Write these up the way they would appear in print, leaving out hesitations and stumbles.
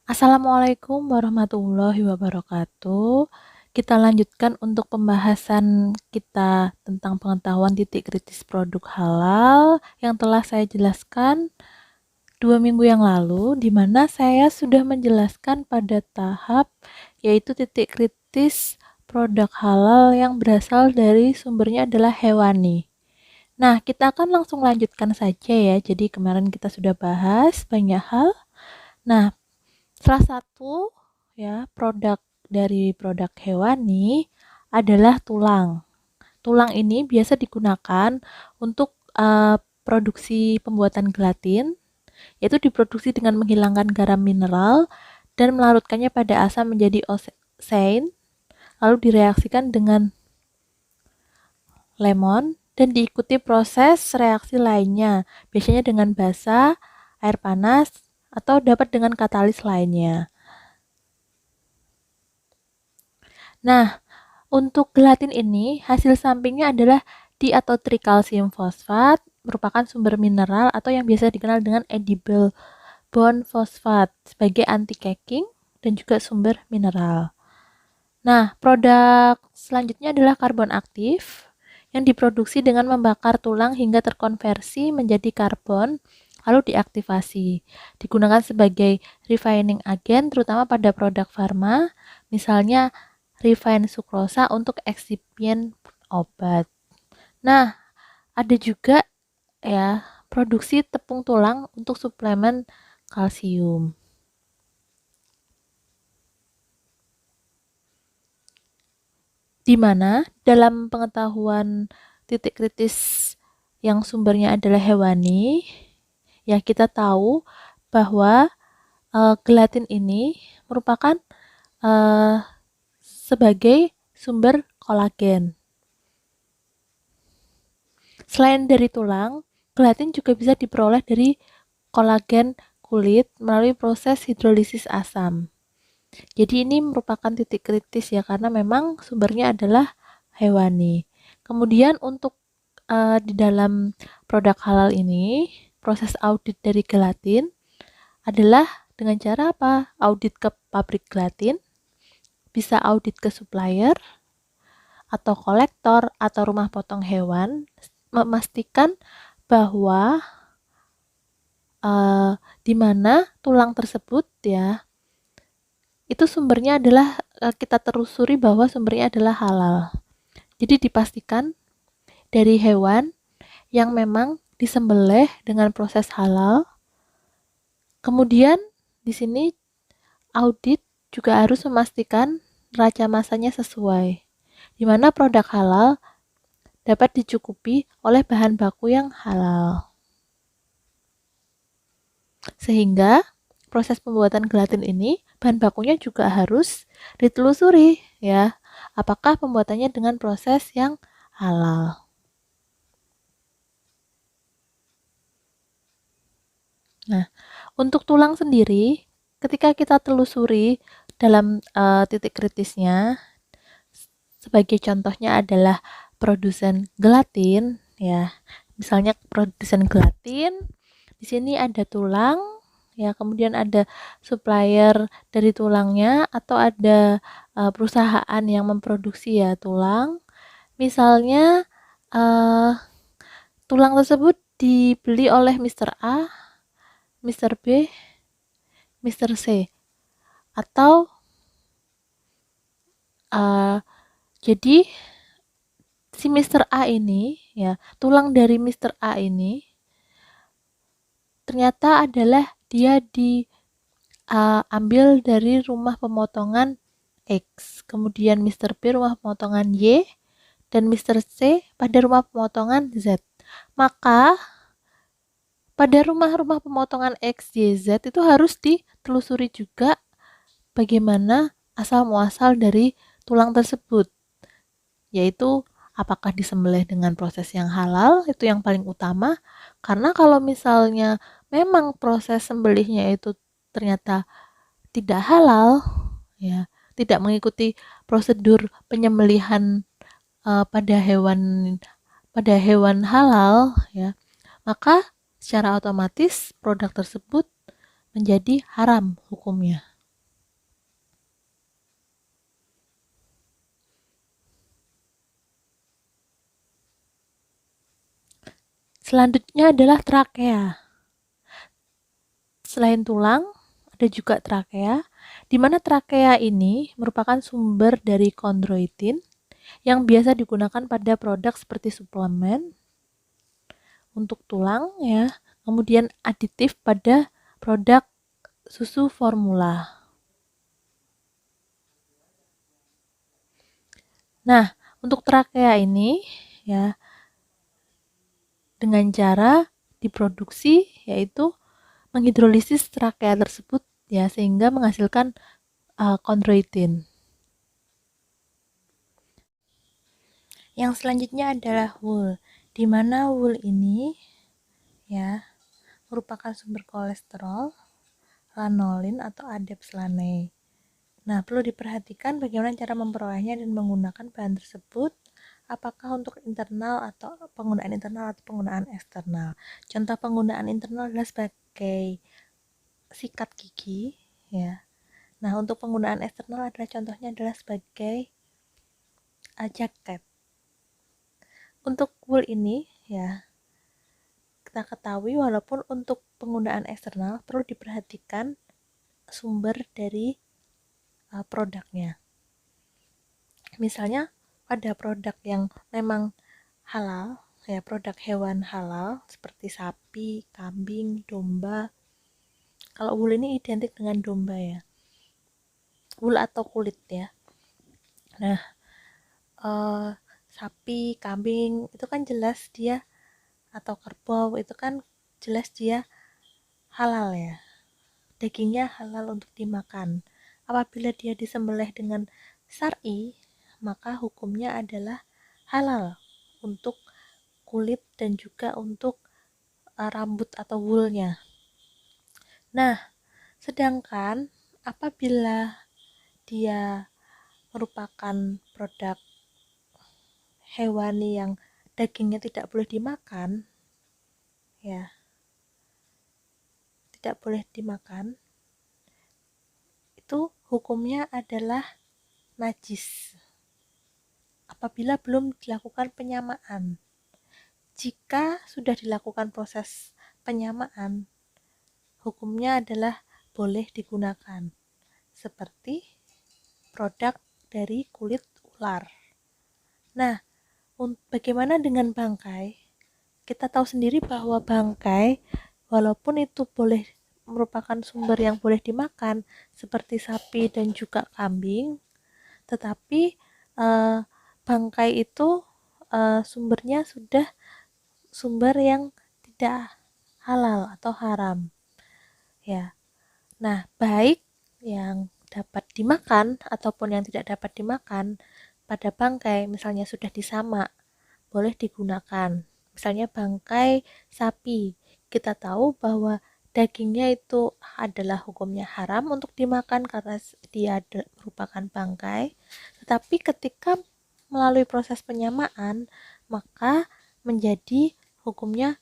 Assalamualaikum warahmatullahi wabarakatuh. Kita lanjutkan untuk pembahasan kita tentang pengetahuan titik kritis produk halal yang telah saya jelaskan 2 minggu yang lalu, di mana saya sudah menjelaskan pada tahap yaitu titik kritis produk halal yang berasal dari sumbernya adalah hewani. Nah, kita akan langsung lanjutkan saja ya. Jadi kemarin kita sudah bahas banyak hal. Nah, salah satu ya produk dari produk hewani adalah tulang. Tulang ini biasa digunakan untuk produksi pembuatan gelatin, yaitu diproduksi dengan menghilangkan garam mineral dan melarutkannya pada asam menjadi osein, lalu direaksikan dengan lemon dan diikuti proses reaksi lainnya, biasanya dengan basa, air panas, atau dapat dengan katalis lainnya. Nah, untuk gelatin ini, hasil sampingnya adalah di atau trikalsium fosfat, merupakan sumber mineral atau yang biasa dikenal dengan edible bone fosfat sebagai anti caking dan juga sumber mineral. Nah, produk selanjutnya adalah karbon aktif yang diproduksi dengan membakar tulang hingga terkonversi menjadi karbon lalu diaktifasi. Digunakan sebagai refining agent terutama pada produk farma, misalnya refined sukrosa untuk eksipien obat. Nah, ada juga ya produksi tepung tulang untuk suplemen kalsium. Di mana dalam pengetahuan titik kritis yang sumbernya adalah hewani, ya kita tahu bahwa gelatin ini merupakan sebagai sumber kolagen. Selain dari tulang, gelatin juga bisa diperoleh dari kolagen kulit melalui proses hidrolisis asam. Jadi ini merupakan titik kritis ya karena memang sumbernya adalah hewani. Kemudian untuk di dalam produk halal ini, proses audit dari gelatin adalah dengan cara apa? Audit ke pabrik gelatin, bisa audit ke supplier atau kolektor atau rumah potong hewan, memastikan bahwa di mana tulang tersebut ya itu sumbernya adalah kita telusuri bahwa sumbernya adalah halal. Jadi dipastikan dari hewan yang memang disembelih dengan proses halal. Kemudian di sini audit juga harus memastikan neraca masanya sesuai, di mana produk halal dapat dicukupi oleh bahan baku yang halal. Sehingga proses pembuatan gelatin ini bahan bakunya juga harus ditelusuri ya, apakah pembuatannya dengan proses yang halal. Nah, untuk tulang sendiri, ketika kita telusuri dalam titik kritisnya, sebagai contohnya adalah produsen gelatin ya. Misalnya produsen gelatin, di sini ada tulang ya, kemudian ada supplier dari tulangnya atau ada perusahaan yang memproduksi ya tulang. Misalnya tulang tersebut dibeli oleh Mr. A, Mr. B, Mr. C, atau jadi si Mr. A ini ya, tulang dari Mr. A ini ternyata adalah dia diambil dari rumah pemotongan X, kemudian Mr. B rumah pemotongan Y, dan Mr. C pada rumah pemotongan Z. Maka pada rumah-rumah pemotongan X, Y, Z itu harus ditelusuri juga bagaimana asal muasal dari tulang tersebut, yaitu apakah disembelih dengan proses yang halal, itu yang paling utama. Karena kalau misalnya memang proses sembelihnya itu ternyata tidak halal ya, tidak mengikuti prosedur penyembelihan pada hewan halal ya, maka secara otomatis produk tersebut menjadi haram hukumnya. Selanjutnya adalah trakea. Selain tulang, ada juga trakea, di mana trakea ini merupakan sumber dari kondroitin yang biasa digunakan pada produk seperti suplemen untuk tulang ya, kemudian aditif pada produk susu formula. Nah, untuk trakea ini ya dengan cara diproduksi yaitu menghidrolisis trakea tersebut ya sehingga menghasilkan kondroitin. Yang selanjutnya adalah wool, di mana wool ini ya merupakan sumber kolesterol, lanolin atau adepslane. Nah, perlu diperhatikan bagaimana cara memperolehnya dan menggunakan bahan tersebut, apakah untuk internal atau penggunaan eksternal. Contoh penggunaan internal adalah sebagai sikat gigi ya. Nah, untuk penggunaan eksternal adalah contohnya adalah sebagai jaket. Untuk wool ini ya kita ketahui walaupun untuk penggunaan eksternal perlu diperhatikan sumber dari produknya. Misalnya pada produk yang memang halal ya, produk hewan halal seperti sapi, kambing, domba. Kalau wool ini identik dengan domba ya, wool atau kulit ya. Nah, sapi, kambing itu kan jelas dia, atau kerbau itu kan jelas dia halal ya, dagingnya halal untuk dimakan. Apabila dia disembelih dengan syar'i, maka hukumnya adalah halal untuk kulit dan juga untuk rambut atau woolnya. Nah, sedangkan apabila dia merupakan produk hewani yang dagingnya tidak boleh dimakan, ya, tidak boleh dimakan, itu hukumnya adalah najis apabila belum dilakukan penyamaan. Jika sudah dilakukan proses penyamaan, hukumnya adalah boleh digunakan seperti produk dari kulit ular. Nah, bagaimana dengan bangkai? Kita tahu sendiri bahwa bangkai walaupun itu boleh merupakan sumber yang boleh dimakan seperti sapi dan juga kambing, tetapi bangkai itu sumbernya sudah sumber yang tidak halal atau haram ya. Nah, baik yang dapat dimakan ataupun yang tidak dapat dimakan pada bangkai misalnya sudah disamak, boleh digunakan. Misalnya bangkai sapi, kita tahu bahwa dagingnya itu adalah hukumnya haram untuk dimakan karena dia merupakan bangkai, tetapi ketika melalui proses penyamaan maka menjadi hukumnya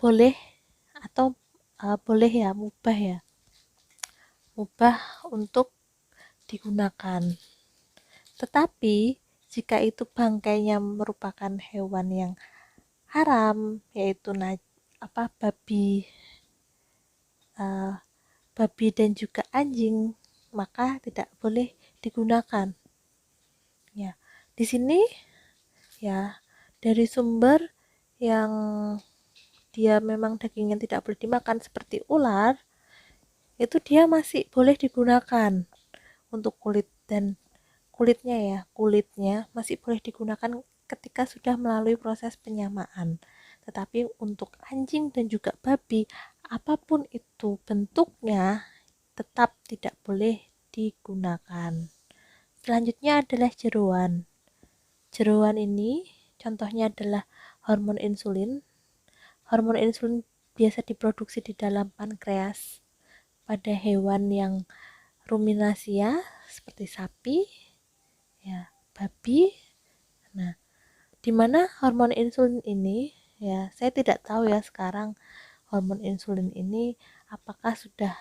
boleh atau boleh ya, mubah untuk digunakan. Tetapi jika itu bangkainya merupakan hewan yang haram, yaitu babi dan juga anjing, maka tidak boleh digunakan. Ya, di sini ya dari sumber yang dia memang dagingnya tidak boleh dimakan seperti ular, itu dia masih boleh digunakan untuk kulitnya masih boleh digunakan ketika sudah melalui proses penyamaan. Tetapi untuk anjing dan juga babi, apapun itu bentuknya tetap tidak boleh digunakan. Selanjutnya adalah jeroan. Jeroan ini contohnya adalah hormon insulin. Hormon insulin biasa diproduksi di dalam pankreas pada hewan yang ruminasia seperti sapi, ya, babi. Nah, di mana hormon insulin ini, ya, saya tidak tahu ya sekarang hormon insulin ini apakah sudah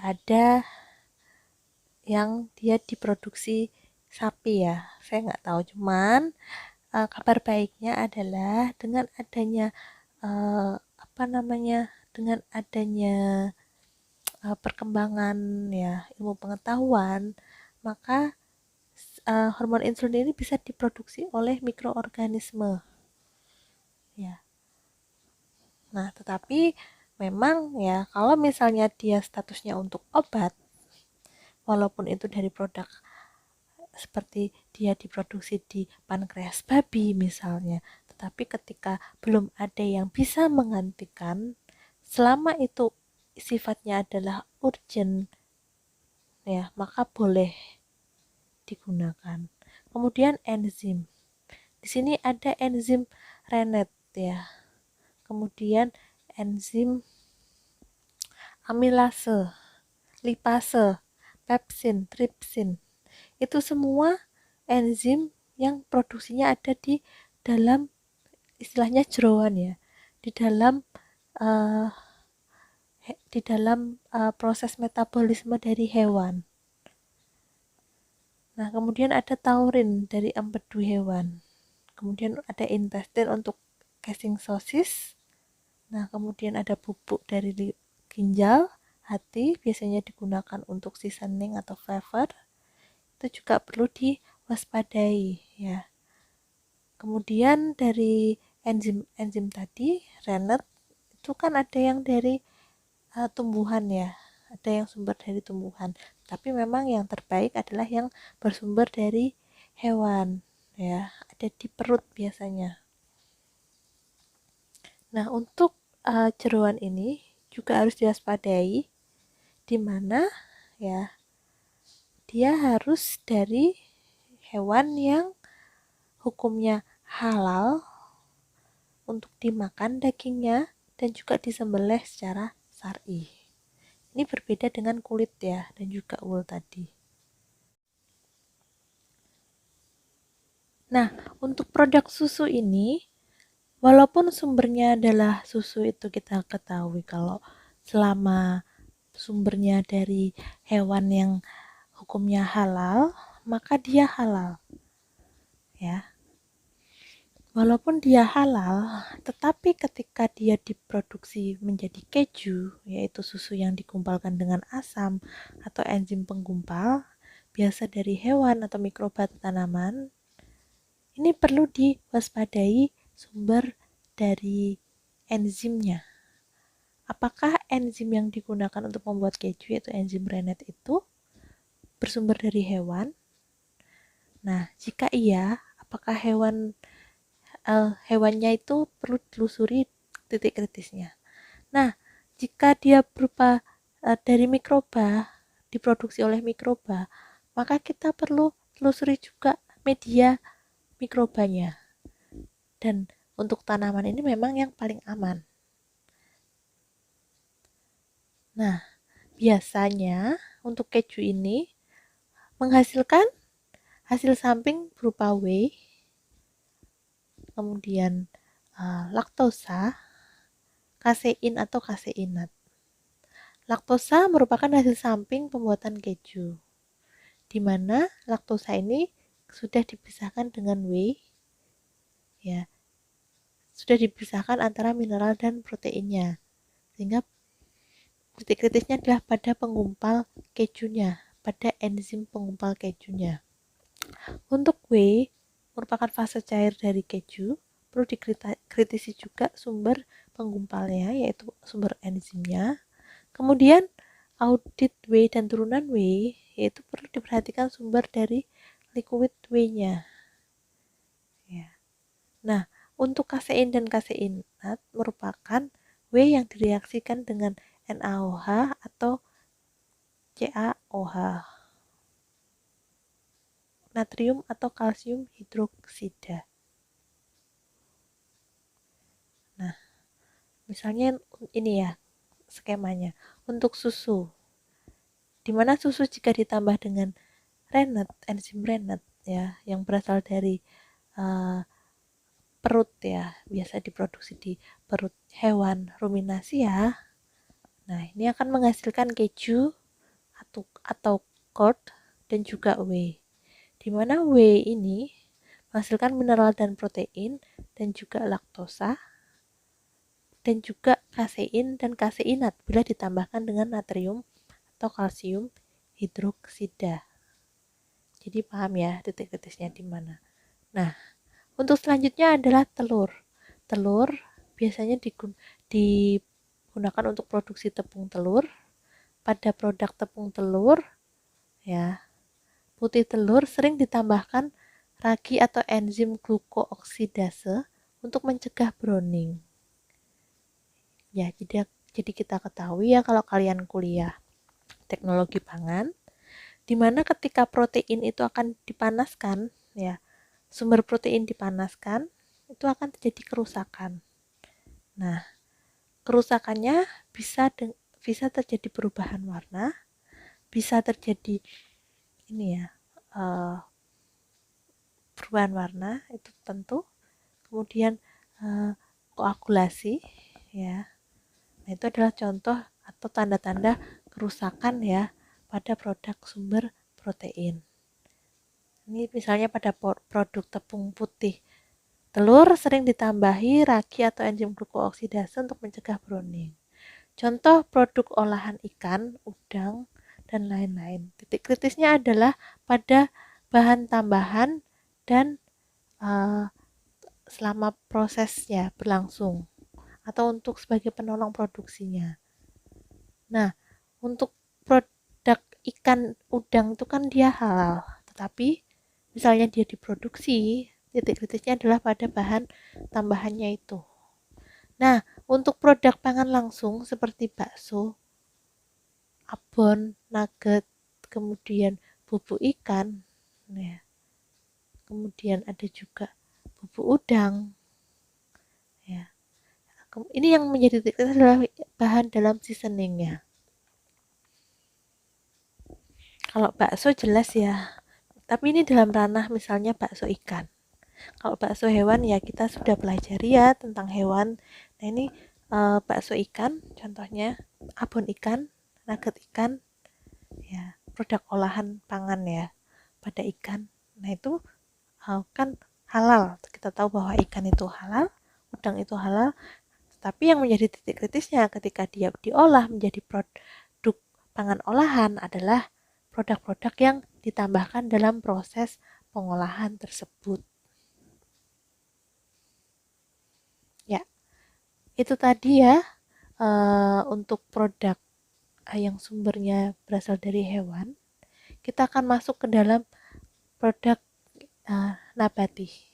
ada yang dia diproduksi sapi ya, saya nggak tahu. Cuman kabar baiknya adalah dengan adanya dengan adanya perkembangan ya ilmu pengetahuan, maka hormon insulin ini bisa diproduksi oleh mikroorganisme ya. Nah, tetapi memang ya kalau misalnya dia statusnya untuk obat, walaupun itu dari produk seperti dia diproduksi di pankreas babi misalnya, tetapi ketika belum ada yang bisa menggantikan, selama itu sifatnya adalah urgent ya, maka boleh digunakan. Kemudian enzim. Di sini ada enzim Rennet ya. Kemudian enzim amilase, lipase, pepsin, tripsin. Itu semua enzim yang produksinya ada di dalam istilahnya jeroan ya. Di dalam uh, proses metabolisme dari hewan. Nah, kemudian ada taurin dari empedu hewan. Kemudian ada intestin untuk casing sosis. Nah, kemudian ada bubuk dari ginjal, hati, biasanya digunakan untuk seasoning atau flavor. Itu juga perlu diwaspadai ya. Kemudian dari enzim tadi, Rennet, itu kan ada yang dari tumbuhan ya, ada yang sumber dari tumbuhan. Tapi memang yang terbaik adalah yang bersumber dari hewan ya, ada di perut biasanya. Nah, untuk jeroan ini juga harus diwaspadai, di mana ya dia harus dari hewan yang hukumnya halal untuk dimakan dagingnya dan juga disembelih secara syar'i. Ini berbeda dengan kulit ya dan juga wool tadi. Nah, untuk produk susu ini, walaupun sumbernya adalah susu, itu kita ketahui kalau selama sumbernya dari hewan yang hukumnya halal, maka dia halal. Ya. Walaupun dia halal, tetapi ketika dia diproduksi menjadi keju, yaitu susu yang digumpalkan dengan asam atau enzim penggumpal, biasa dari hewan atau mikroba tanaman, ini perlu diwaspadai sumber dari enzimnya. Apakah enzim yang digunakan untuk membuat keju, yaitu enzim Rennet, itu bersumber dari hewan? Nah, jika iya, apakah hewannya itu perlu ditelusuri titik kritisnya. Nah, jika dia berupa dari mikroba, diproduksi oleh mikroba, maka kita perlu telusuri juga media mikrobanya. Dan untuk tanaman ini memang yang paling aman. Nah, biasanya untuk keju ini menghasilkan hasil samping berupa whey, kemudian laktosa, kasein atau kaseinat. Laktosa merupakan hasil samping pembuatan keju, di mana laktosa ini sudah dipisahkan dengan whey, ya, sudah dipisahkan antara mineral dan proteinnya, sehingga titik kritisnya adalah pada penggumpal kejunya, pada enzim penggumpal kejunya. Untuk whey merupakan fase cair dari keju, perlu dikritisi juga sumber penggumpalnya, yaitu sumber enzimnya. Kemudian audit whey dan turunan whey, yaitu perlu diperhatikan sumber dari liquid whey-nya. Ya. Nah, untuk kasein dan kaseinat merupakan whey yang direaksikan dengan NaOH atau CaOH, natrium atau kalsium hidroksida. Nah, misalnya ini ya skemanya. Untuk susu, di mana susu jika ditambah dengan Rennet, enzim Rennet ya, yang berasal dari perut ya, biasa diproduksi di perut hewan ruminasi ya. Nah, ini akan menghasilkan keju atau curd dan juga whey. di mana whey ini menghasilkan mineral dan protein dan juga laktosa dan juga kasein dan kaseinat bila ditambahkan dengan natrium atau kalsium hidroksida. Jadi paham ya titik kritisnya di mana. Nah, untuk selanjutnya adalah telur. Telur biasanya digunakan untuk produksi tepung telur. Pada produk tepung telur, ya, putih telur sering ditambahkan ragi atau enzim glukooksidase untuk mencegah browning. Ya, jadi kita ketahui ya kalau kalian kuliah teknologi pangan, di mana ketika protein itu akan dipanaskan, ya, sumber protein dipanaskan, itu akan terjadi kerusakan. Nah, kerusakannya bisa terjadi perubahan warna, bisa terjadi perubahan warna itu tentu, kemudian koagulasi, ya. Nah, itu adalah contoh atau tanda-tanda kerusakan ya pada produk sumber protein. Ini misalnya pada produk tepung putih telur sering ditambahi ragi atau enzim glukooksidase untuk mencegah browning. Contoh produk olahan ikan, udang, dan lain-lain. Titik kritisnya adalah pada bahan tambahan dan selama prosesnya berlangsung atau untuk sebagai penolong produksinya. Nah, untuk produk ikan udang itu kan dia halal, tetapi misalnya dia diproduksi, titik kritisnya adalah pada bahan tambahannya itu. Nah, untuk produk pangan langsung seperti bakso, abon, nugget, kemudian bubuk ikan, ya. Kemudian ada juga bubuk udang, ya. Ini yang menjadi titik kritis adalah bahan dalam seasoningnya. Kalau bakso jelas ya, tapi ini dalam ranah misalnya bakso ikan. Kalau bakso hewan ya kita sudah pelajari ya tentang hewan. Nah ini bakso ikan, contohnya abon ikan, nugget ikan, ya produk olahan pangan ya pada ikan. Nah itu kan halal. Kita tahu bahwa ikan itu halal, udang itu halal. Tapi yang menjadi titik kritisnya ketika dia diolah menjadi produk pangan olahan adalah produk-produk yang ditambahkan dalam proses pengolahan tersebut. Ya, itu tadi ya untuk produk yang sumbernya berasal dari hewan. Kita akan masuk ke dalam produk nabati.